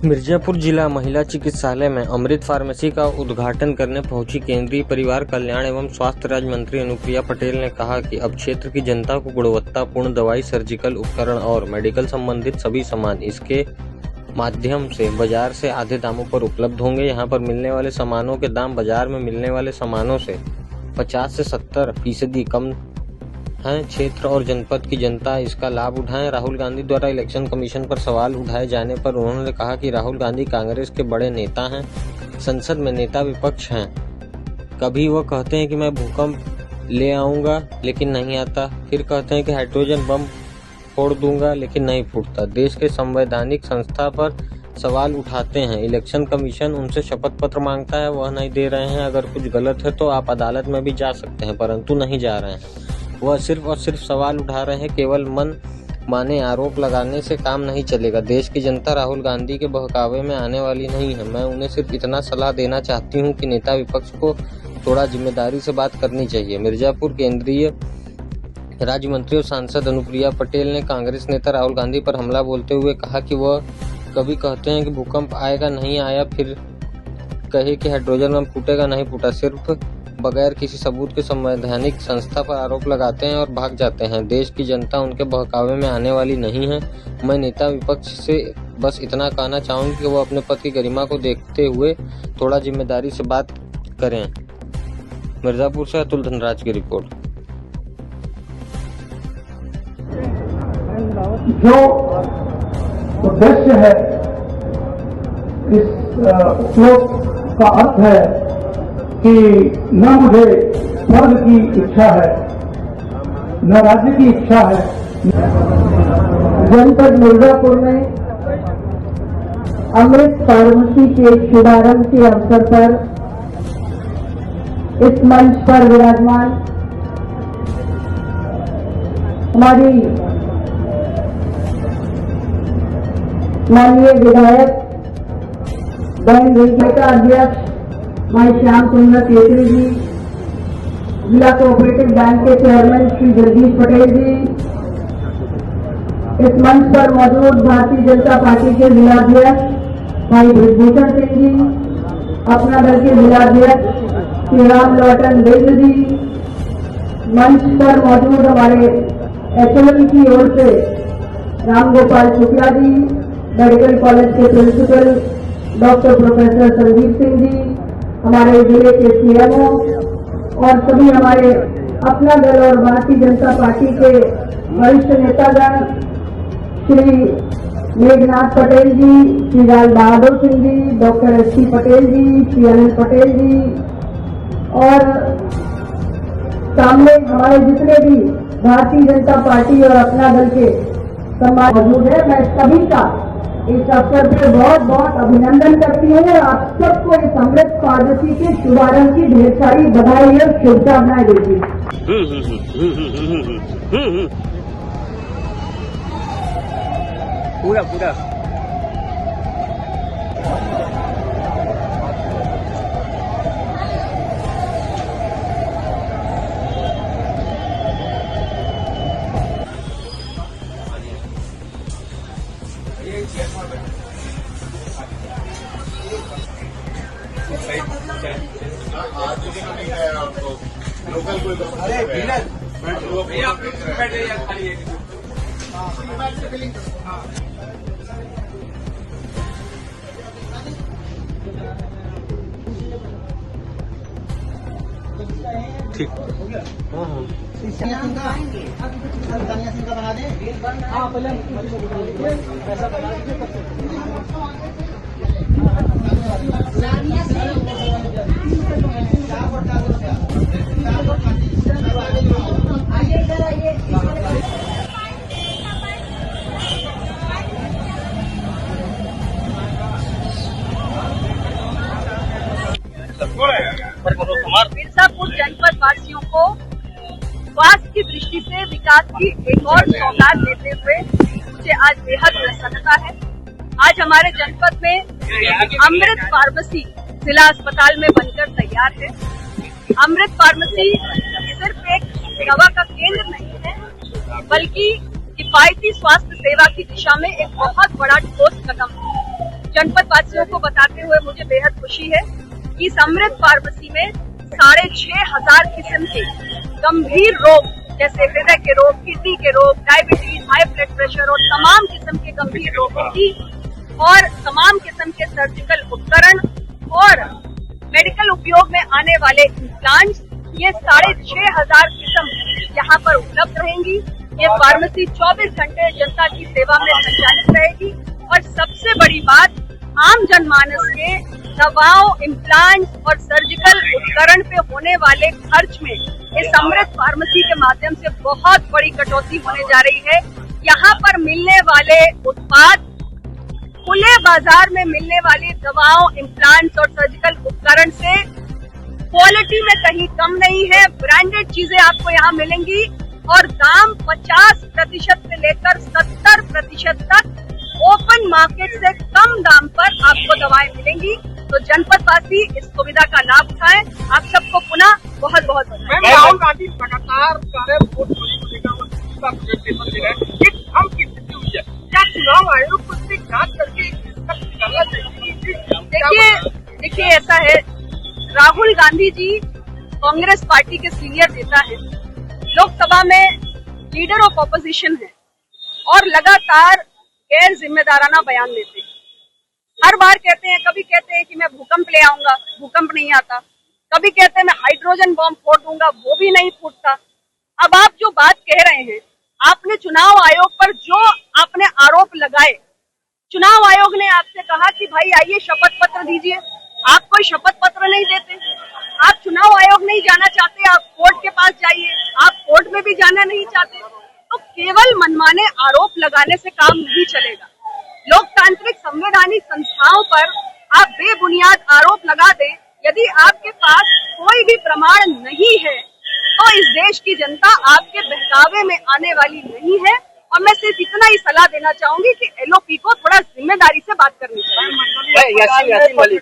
मिर्जापुर जिला महिला चिकित्सालय में अमृत फार्मेसी का उद्घाटन करने पहुंची केंद्रीय परिवार कल्याण एवं स्वास्थ्य राज्य मंत्री अनुप्रिया पटेल ने कहा कि अब क्षेत्र की जनता को गुणवत्तापूर्ण दवाई, सर्जिकल उपकरण और मेडिकल संबंधित सभी सामान इसके माध्यम से बाजार से आधे दामों पर उपलब्ध होंगे। यहां पर मिलने वाले सामानों के दाम बाजार में मिलने वाले सामानों से 50 से 70% कम हैं। क्षेत्र और जनपद की जनता इसका लाभ उठाएं। राहुल गांधी द्वारा इलेक्शन कमीशन पर सवाल उठाए जाने पर उन्होंने कहा कि राहुल गांधी कांग्रेस के बड़े नेता हैं, संसद में नेता विपक्ष हैं। कभी वो कहते हैं कि मैं भूकंप ले आऊंगा लेकिन नहीं आता, फिर कहते हैं कि हाइड्रोजन बम फोड़ दूंगा लेकिन नहीं फूटता। देश के संवैधानिक संस्था पर सवाल उठाते हैं। इलेक्शन कमीशन उनसे शपथ पत्र मांगता है, वह नहीं दे रहे हैं। अगर कुछ गलत है तो आप अदालत में भी जा सकते हैं, परंतु नहीं जा रहे हैं। वह सिर्फ और सिर्फ सवाल उठा रहे हैं। केवल मन माने आरोप लगाने से काम नहीं चलेगा। देश की जनता राहुल गांधी के बहकावे में आने वाली नहीं है। मैं उन्हें सिर्फ इतना सलाह देना चाहती हूं कि नेता विपक्ष को थोड़ा जिम्मेदारी से बात करनी चाहिए। मिर्जापुर केंद्रीय राज्य मंत्री और सांसद अनुप्रिया पटेल ने कांग्रेस नेता राहुल गांधी पर हमला बोलते हुए कहा कि वह कभी कहते हैं कि भूकंप आएगा, नहीं आया, फिर कहे कि हाइड्रोजन बम फूटेगा, नहीं फूटा। सिर्फ बगैर किसी सबूत के संवैधानिक संस्था पर आरोप लगाते हैं और भाग जाते हैं। देश की जनता उनके बहकावे में आने वाली नहीं है। मैं नेता विपक्ष से बस इतना कहना चाहूंगी कि वो अपने पद की गरिमा को देखते हुए थोड़ा जिम्मेदारी से बात करें। मिर्जापुर से अतुल धनराज की रिपोर्ट। जो उद्देश्य है इस श्लोक का अर्थ है कि न मुझे स्वर्ग की इच्छा है, न राज्य की इच्छा है। जनपद मिर्जापुर में अमृत फार्मेसी के शुभारंभ के अवसर पर इस मंच पर विराजमान हमारी माननीय विधायक बहन रेखा अध्यक्ष भाई श्याम सुंदर केसरी जी, जिला कोऑपरेटिव बैंक के चेयरमैन श्री जगदीश पटेल जी, इस मंच पर मौजूद भारतीय जनता पार्टी के जिलाध्यक्ष भाई ब्रजभूषण सिंह जी, अपना दल के जिलाध्यक्ष श्री राम लौटन बेल जी, मंच पर मौजूद हमारे एचएलएम की ओर से राम गोपाल शुक्ला जी, मेडिकल कॉलेज के principal doctor professor Sandeep Singh ji, हमारे जिले के सीएमओ और सभी हमारे अपना दल और भारतीय जनता पार्टी के वरिष्ठ नेतागण श्री मेघनाथ पटेल जी, श्री लाल बहादुर सिंह जी, डॉक्टर एस पटेल जी, श्री अनिल पटेल जी और सामने हमारे जितने भी भारतीय जनता पार्टी और अपना दल के सम्मान मौजूद है। मैं सभी का इस अवसर पर बहुत बहुत अभिनंदन करती हूँ और आप सबको इस अमृत फार्मेसी के शुभारंभ की ढेर सारी बधाई और शुभकामनाएं देती हूँ। पूरा पूरा अरे भैया बैठे या खाली ठीक। मिर्जापुर जनपद वासियों को स्वास्थ्य की दृष्टि से विकास की एक और सौगात देते हुए मुझे आज बेहद प्रसन्नता है। आज हमारे जनपद में अमृत फार्मेसी जिला अस्पताल में बनकर तैयार है। अमृत फार्मेसी सिर्फ एक दवा का केंद्र नहीं है, बल्कि किफायती स्वास्थ्य सेवा की दिशा में एक बहुत बड़ा ठोस कदम है। जनपद वासियों को बताते हुए मुझे बेहद खुशी है कि इस अमृत फार्मेसी में 6,500 किस्म के गंभीर रोग जैसे हृदय के रोग, किडनी के रोग, डायबिटीज, हाई ब्लड प्रेशर और तमाम किस्म के गंभीर रोगों की और तमाम किस्म के सर्जिकल उपकरण और मेडिकल उपयोग में आने वाले इम्प्लांट्स, ये 6,500 किस्म यहाँ पर उपलब्ध रहेंगी। ये फार्मेसी 24 घंटे जनता की सेवा में संचालित रहेगी और सबसे बड़ी बात, आम जनमानस के दवाओं, इम्प्लांट्स और सर्जिकल उपकरण पे होने वाले खर्च में इस अमृत फार्मेसी के माध्यम से बहुत बड़ी कटौती होने जा रही है। यहाँ पर मिलने वाले उत्पाद खुले बाजार में मिलने वाली दवाओं, इम्प्लांट्स और सर्जिकल उपकरण से क्वालिटी में कहीं कम नहीं है। ब्रांडेड चीजें आपको यहाँ मिलेंगी और दाम 50% से लेकर 70% तक ओपन मार्केट से कम दाम पर आपको दवाएं मिलेंगी। तो जनपद वासी इस सुविधा का लाभ उठाएं। आप सबको पुनः बहुत बहुत बधाई। राहुल गांधी लगातार सारे वोट चोरी को लेकर वो प्रेजेंटेशन दे रहे हैं। ये हम की स्थिति हुई है, क्या चुनाव आयोग को इसकी जांच करके करना चाहिए? देखिए ऐसा है, राहुल गांधी जी कांग्रेस पार्टी के सीनियर नेता है, लोकसभा में लीडर ऑफ ऑपोजिशन है और लगातार गैर जिम्मेदाराना बयान देते हैं। हर बार कहते हैं, कभी कहते हैं कि मैं भूकंप ले आऊंगा, भूकंप नहीं आता। कभी कहते हैं मैं हाइड्रोजन बॉम्ब फोड़ दूंगा, वो भी नहीं फूटता। अब आप जो बात कह रहे हैं, आपने चुनाव आयोग पर जो आपने आरोप लगाए, चुनाव आयोग ने आपसे कहा कि भाई आइए शपथ पत्र दीजिए, आप कोई शपथ पत्र नहीं देते। आप चुनाव आयोग नहीं जाना चाहते, आप कोर्ट के पास जाइए, आप कोर्ट में भी जाना नहीं चाहते। तो केवल मनमाने आरोप लगाने से काम नहीं चलेगा। लोकतांत्रिक संवैधानिक संस्थाओं पर आप बेबुनियाद आरोप लगा दें, यदि आपके पास कोई भी प्रमाण नहीं है तो इस देश की जनता आपके बहकावे में आने वाली नहीं है। और मैं सिर्फ इतना ही सलाह देना चाहूंगी कि एलओपी को थोड़ा जिम्मेदारी से बात करनी चाहिए।